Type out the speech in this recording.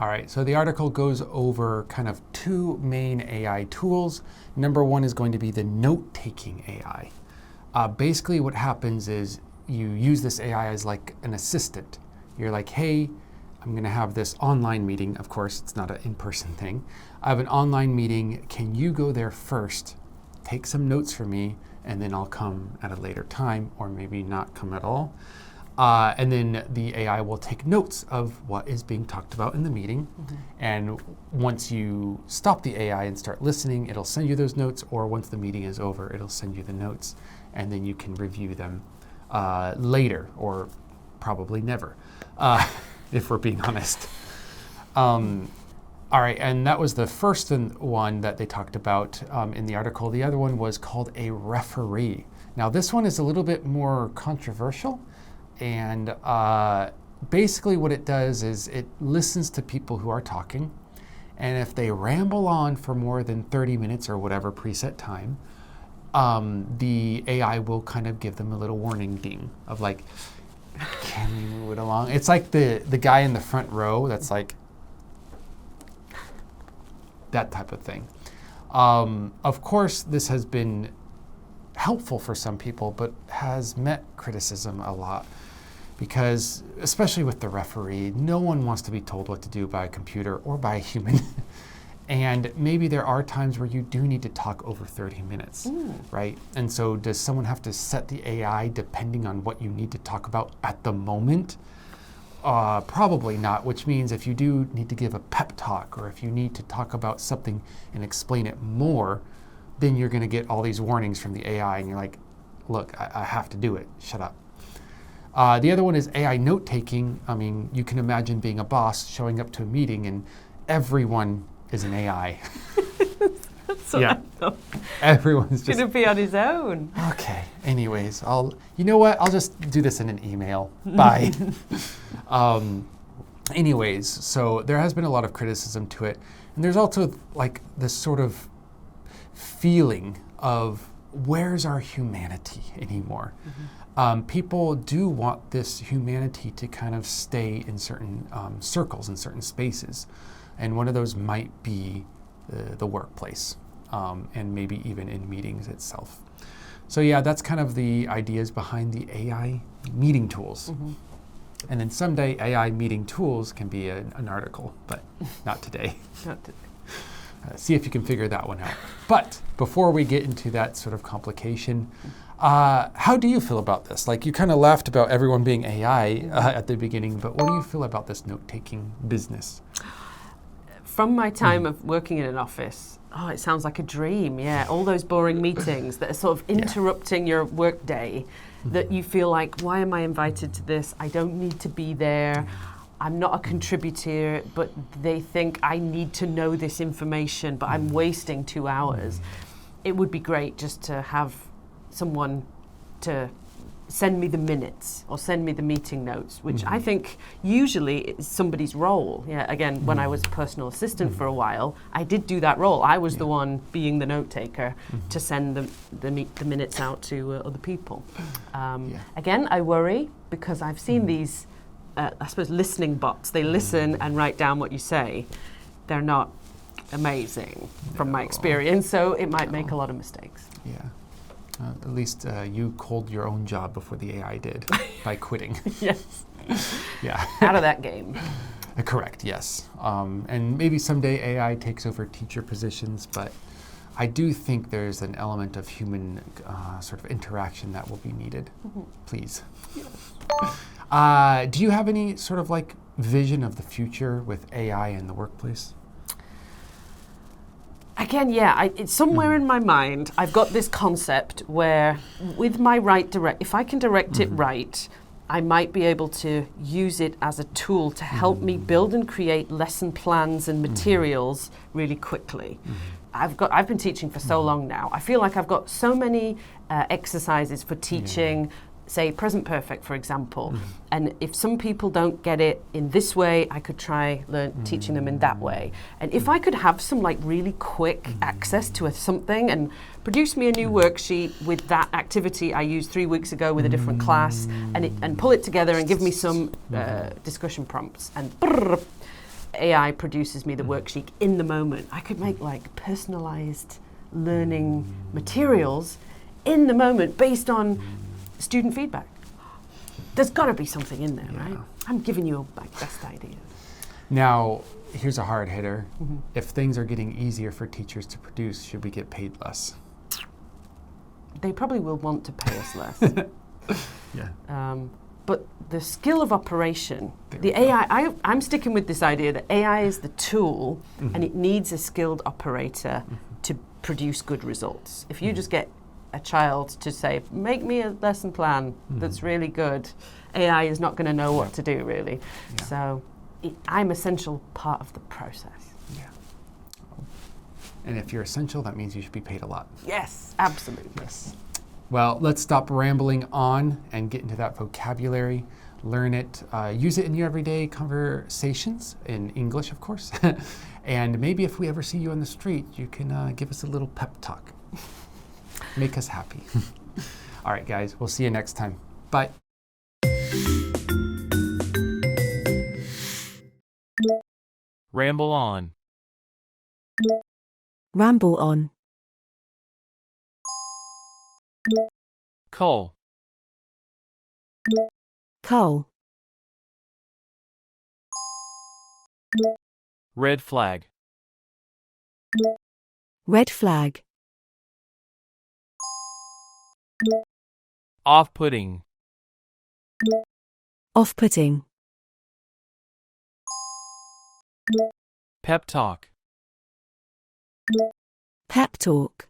All right, so the article goes over kind of two main AI tools. Number one is going to be the note-taking AI. Basically what happens is you use this AI as like an assistant. You're like, hey, I'm gonna have this online meeting. Of course, it's not an in-person thing. I have an online meeting. Can you go there first, take some notes for me, and then I'll come at a later time, or maybe not come at all. And then the AI will take notes of what is being talked about in the meeting. And once you stop the AI and start listening, it'll send you those notes, or once the meeting is over, it'll send you the notes, and then you can review them later, or probably never, if we're being honest. All right, and that was the first one that they talked about in the article. The other one was called a referee. Now this one is a little bit more controversial, and basically what it does is it listens to people who are talking, and if they ramble on for more than 30 minutes or whatever preset time, the AI will kind of give them a little warning ding of like, can we move it along? It's like the guy in the front row that's like, that type of thing. Of course, this has been helpful for some people, but has met criticism a lot because, especially with the referee, no one wants to be told what to do by a computer or by a human. And maybe there are times where you do need to talk over 30 minutes, right? And so does someone have to set the AI depending on what you need to talk about at the moment? Probably not, which means if you do need to give a pep talk, or if you need to talk about something and explain it more, then you're going to get all these warnings from the AI, and you're like, look, I have to do it. Shut up. The other one is AI note-taking. I mean, you can imagine being a boss showing up to a meeting and everyone is an AI. That's what I thought. Everyone's just going to be on his own. Okay. Anyways, you know what? I'll just do this in an email. Bye. Anyways, so there has been a lot of criticism to it, and there's also like this sort of feeling of where's our humanity anymore? People do want this humanity to kind of stay in certain circles, in certain spaces, and one of those might be the workplace, and maybe even in meetings itself. So yeah, that's kind of the ideas behind the AI meeting tools. And then someday AI meeting tools can be an article, but not today. Not today. See if you can figure that one out. But before we get into that sort of complication, how do you feel about this? Like, you kind of laughed about everyone being AI at the beginning, but what do you feel about this note-taking business? From my time of working in an office, it sounds like a dream, yeah. All those boring meetings that are sort of interrupting your work day, that you feel like, why am I invited to this? I don't need to be there. I'm not a contributor, but they think I need to know this information, but I'm wasting 2 hours. It would be great just to have someone to send me the minutes or send me the meeting notes, which I think usually is somebody's role. Yeah, again, when I was a personal assistant for a while, I did do that role. I was the one being the note taker to send the minutes out to other people. Again, I worry because I've seen these, I suppose, listening bots. They listen and write down what you say. They're not amazing from my experience, so it might make a lot of mistakes. Yeah. At least you called your own job before the AI did by quitting. Yes. Yeah. Out of that game. Correct, yes. And maybe someday AI takes over teacher positions, but I do think there's an element of human sort of interaction that will be needed. Please. Do you have any sort of like vision of the future with AI in the workplace? Again, yeah, it's somewhere in my mind, I've got this concept where with my if I can direct it right, I might be able to use it as a tool to help me build and create lesson plans and materials really quickly. I've been teaching for so long now. I feel like I've got so many exercises for teaching, say present perfect, for example. And if some people don't get it in this way, I could try teaching them in that way. And if I could have some like really quick access to something and produce me a new worksheet with that activity I used 3 weeks ago with a different class, and pull it together and give me some discussion prompts, and AI produces me the worksheet in the moment. I could make like personalized learning materials in the moment based on student feedback. There's got to be something in there, right? I'm giving you my best ideas. Now, here's a hard hitter. If things are getting easier for teachers to produce, should we get paid less? They probably will want to pay us less. But the skill of operation, the AI, I'm sticking with this idea that AI is the tool and it needs a skilled operator to produce good results. If you just get a child to say, make me a lesson plan that's really good, AI is not going to know what to do, really. So I'm essential part of the process. And if you're essential, that means you should be paid a lot. Yes, absolutely. Yes. Well, let's stop rambling on and get into that vocabulary. Learn it, use it in your everyday conversations, in English, of course. And maybe if we ever see you on the street, you can give us a little pep talk. Make us happy. All right, guys, we'll see you next time. Bye. Ramble on. Ramble on. Cull. Cull. Red flag. Red flag. Off-putting. Off-putting. Pep talk. Pep talk.